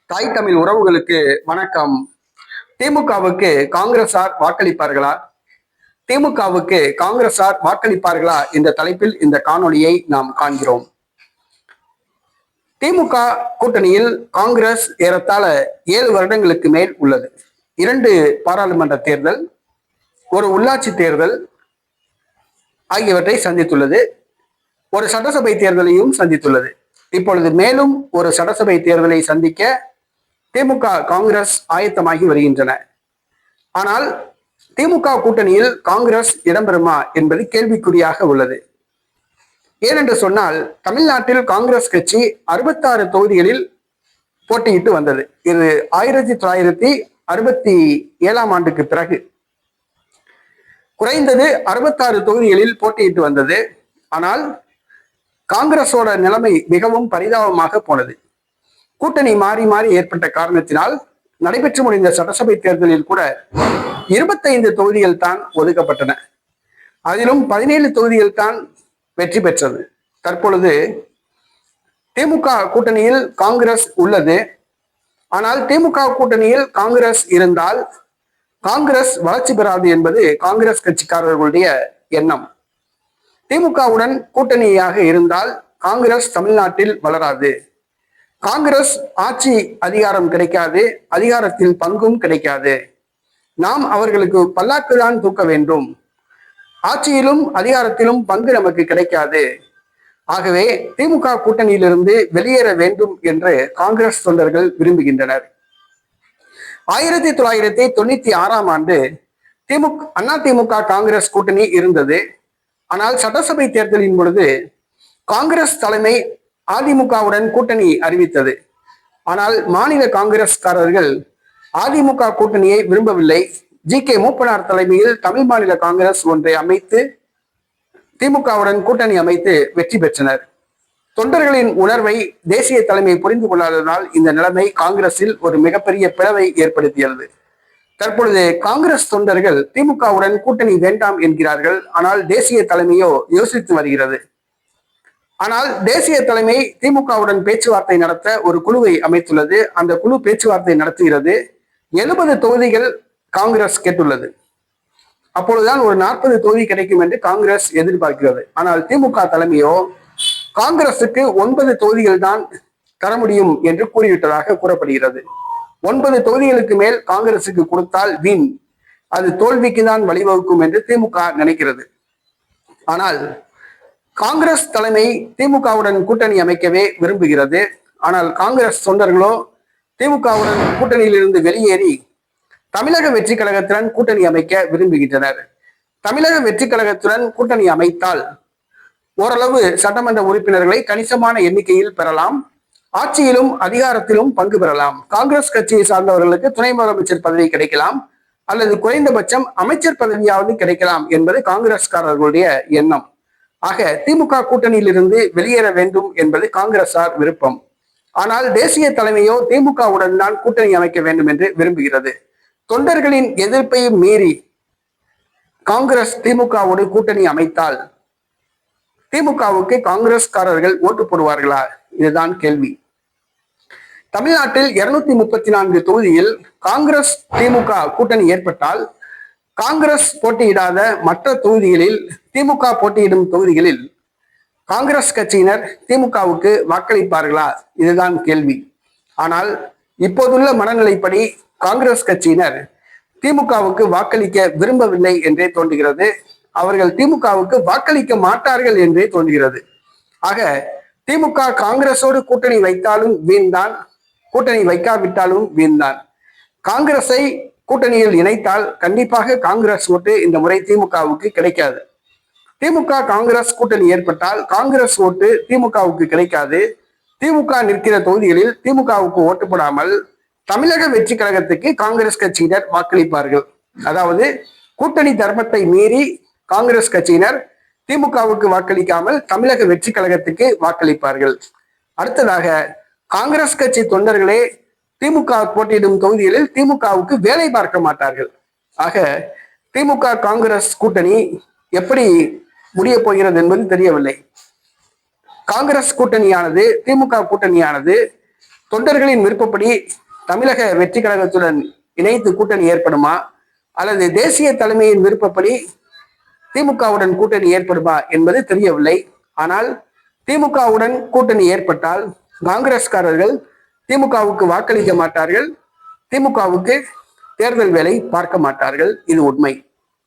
தாய் தமிழ் உறவுகளுக்கு வணக்கம். திமுகவுக்கு காங்கிரசார் வாக்களிப்பார்களா? திமுகவுக்கு காங்கிரசார் வாக்களிப்பார்களா என்ற தலைப்பில் இந்த காணொளியை நாம் காண்கிறோம். திமுக கூட்டணியில் காங்கிரஸ் ஏறத்தாழ 7 வருடங்களுக்கு மேல் உள்ளது. 2 பாராளுமன்ற தேர்தல், ஒரு உள்ளாட்சி தேர்தல் ஆகியவற்றை சந்தித்துள்ளது. ஒரு சட்டசபை தேர்தலையும் சந்தித்துள்ளது. இப்பொழுது மேலும் ஒரு சட்டசபை தேர்தலை சந்திக்க திமுக காங்கிரஸ் ஆயத்தமாகி வருகின்றன. ஆனால் திமுக கூட்டணியில் காங்கிரஸ் இடம்பெறுமா என்பது கேள்விக்குறியாக உள்ளது. ஏனென்று சொன்னால், தமிழ்நாட்டில் காங்கிரஸ் கட்சி 66 தொகுதிகளில் போட்டியிட்டு வந்தது. இது 1967 ஆண்டுக்கு பிறகு குறைந்தது 66 தொகுதிகளில் போட்டியிட்டு வந்தது. ஆனால் காங்கிரஸோட நிலைமை மிகவும் பரிதாபமாக போனது. கூட்டணி மாறி மாறி ஏற்பட்ட காரணத்தினால் நடைபெற்று முடிந்த சட்டசபை தேர்தலில் கூட 25 தொகுதிகள் தான் ஒதுக்கப்பட்டன. அதிலும் 17 தொகுதிகள் தான் வெற்றி பெற்றது. தற்பொழுது திமுக கூட்டணியில் காங்கிரஸ் உள்ளது. ஆனால் திமுக கூட்டணியில் காங்கிரஸ் இருந்தால் காங்கிரஸ் வளர்ச்சி பெறாது என்பது காங்கிரஸ் கட்சிக்காரர்களுடைய எண்ணம். திமுகவுடன் கூட்டணியாக இருந்தால் காங்கிரஸ் தமிழ்நாட்டில் வளராது. காங்கிரஸ் ஆட்சி அதிகாரம் கிடைக்காது, அதிகாரத்தில் பங்கும் கிடைக்காது. நாம் அவர்களுக்கு பல்லாக்கு தான் தூக்க வேண்டும். ஆட்சியிலும் அதிகாரத்திலும் பங்கு நமக்கு கிடைக்காது. ஆகவே திமுக கூட்டணியிலிருந்து வெளியேற வேண்டும் என்று காங்கிரஸ் தொண்டர்கள் விரும்புகின்றனர். 1996 ஆண்டு அதிமுக காங்கிரஸ் கூட்டணி இருந்தது. ஆனால் சட்டசபை தேர்தலின் பொழுது காங்கிரஸ் தலைமை அதிமுகவுடன் கூட்டணி அறிவித்தது. ஆனால் மாநில காங்கிரஸ்காரர்கள் அதிமுக கூட்டணியை விரும்பவில்லை. ஜி.கே. மூப்பனார் தலைமையில் தமிழ் மாநில காங்கிரஸ் ஒன்றை அமைத்து திமுகவுடன் கூட்டணி அமைத்து வெற்றி பெற்றனர். தொண்டர்களின் உணர்வை தேசிய தலைமை புரிந்து கொள்ளாததால் இந்த நிலைமை காங்கிரஸில் ஒரு மிகப்பெரிய பிளவை ஏற்படுத்தியது. தற்பொழுது காங்கிரஸ் தொண்டர்கள் திமுகவுடன் கூட்டணி வேண்டாம் என்கிறார்கள். ஆனால் தேசிய தலைமையோ யோசித்து வருகிறது. ஆனால் தேசிய தலைமை திமுகவுடன் பேச்சுவார்த்தை நடத்த ஒரு குழுவை அமைத்துள்ளது. அந்த குழு பேச்சுவார்த்தை நடத்துகிறது. 70 தொகுதிகள் காங்கிரஸ் கேட்டுள்ளது. அப்பொழுதுதான் ஒரு 40 தொகுதி கிடைக்கும் என்று காங்கிரஸ் எதிர்பார்க்கிறது. ஆனால் திமுக தலைமையோ காங்கிரசுக்கு 9 தொகுதிகள் தான் தர முடியும் என்று கூறிவிட்டதாக கூறப்படுகிறது. 9 தொகுதிகளுக்கு மேல் காங்கிரசுக்கு கொடுத்தால் வீண், அது தோல்விக்கு தான் வழிவகுக்கும் என்று திமுக நினைக்கிறது. ஆனால் காங்கிரஸ் தலைமை திமுகவுடன் கூட்டணி அமைக்கவே விரும்புகிறது. ஆனால் காங்கிரஸ் தொண்டர்களோ திமுகவுடன் கூட்டணியிலிருந்து வெளியேறி தமிழக வெற்றி கழகத்துடன் கூட்டணி அமைக்க விரும்புகின்றனர். தமிழக வெற்றி கழகத்துடன் கூட்டணி அமைத்தால் ஓரளவு சட்டமன்ற உறுப்பினர்களை கணிசமான எண்ணிக்கையில் பெறலாம். ஆட்சியிலும் அதிகாரத்திலும் பங்கு பெறலாம். காங்கிரஸ் கட்சியை சார்ந்தவர்களுக்கு துணை முதலமைச்சர் பதவி கிடைக்கலாம், அல்லது குறைந்தபட்சம் அமைச்சர் பதவியாவது கிடைக்கலாம் என்பது காங்கிரஸ்காரர்களுடைய எண்ணம். ஆக திமுக கூட்டணியிலிருந்து வெளியேற வேண்டும் என்பது காங்கிரசார் விருப்பம். ஆனால் தேசிய தலைமையோ திமுகவுடன் தான் கூட்டணி அமைக்க வேண்டும் என்று விரும்புகிறது. தொண்டர்களின் எதிர்ப்பையும் மீறி காங்கிரஸ் திமுகவோடு கூட்டணி அமைத்தால் திமுகவுக்கு காங்கிரஸ்காரர்கள் ஓட்டு போடுவார்களா? இதுதான் கேள்வி. தமிழ்நாட்டில் 234 தொகுதியில் காங்கிரஸ் திமுக கூட்டணி ஏற்பட்டால் காங்கிரஸ் போட்டியிடாத மற்ற தொகுதிகளில், திமுக போட்டியிடும் தொகுதிகளில் காங்கிரஸ் கட்சியினர் திமுகவுக்கு வாக்களிப்பார்களா? இதுதான் கேள்வி. ஆனால் இப்போதுள்ள மனநிலைப்படி காங்கிரஸ் கட்சியினர் திமுகவுக்கு வாக்களிக்க விரும்பவில்லை என்றே தோன்றுகிறது. அவர்கள் திமுகவுக்கு வாக்களிக்க மாட்டார்கள் என்றே தோன்றுகிறது. ஆக திமுக காங்கிரஸோடு கூட்டணி வைத்தாலும் வீண்தான், கூட்டணி வைக்காவிட்டாலும் வீண்தான். காங்கிரஸை கூட்டணியில் இணைத்தால் கண்டிப்பாக காங்கிரஸ் ஓட்டு இந்த முறை திமுகவுக்கு கிடைக்காது. திமுக காங்கிரஸ் கூட்டணி ஏற்பட்டால் காங்கிரஸ் ஓட்டு திமுகவுக்கு கிடைக்காது. திமுக நிற்கிற தொகுதிகளில் திமுகவுக்கு ஓட்டு போடாமல் தமிழக வெற்றி கழகத்துக்கு காங்கிரஸ் கட்சியினர் வாக்களிப்பார்கள். அதாவது கூட்டணி தர்மத்தை மீறி காங்கிரஸ் கட்சியினர் திமுகவுக்கு வாக்களிக்காமல் தமிழக வெற்றி கழகத்துக்கு வாக்களிப்பார்கள். அடுத்ததாக காங்கிரஸ் கட்சி தொண்டர்களே திமுக போட்டியிடும் தொகுதிகளில் திமுகவுக்கு வேலை பார்க்க மாட்டார்கள். ஆக திமுக காங்கிரஸ் கூட்டணி எப்படி முடிய போகிறது என்பது தெரியவில்லை. காங்கிரஸ் கூட்டணியானது, திமுக கூட்டணியானது தொண்டர்களின் விருப்பப்படி தமிழக வெற்றி கழகத்துடன் இணைத்து கூட்டணி ஏற்படுமா அல்லது தேசிய தலைமையின் விருப்பப்படி திமுகவுடன் கூட்டணி ஏற்படுமா என்பது தெரியவில்லை. ஆனால் திமுகவுடன் கூட்டணி ஏற்பட்டால் காங்கிரஸ்காரர்கள் திமுகவுக்கு வாக்களிக்க மாட்டார்கள், திமுகவுக்கு தேர்தல் வேலை பார்க்க மாட்டார்கள். இது உண்மை.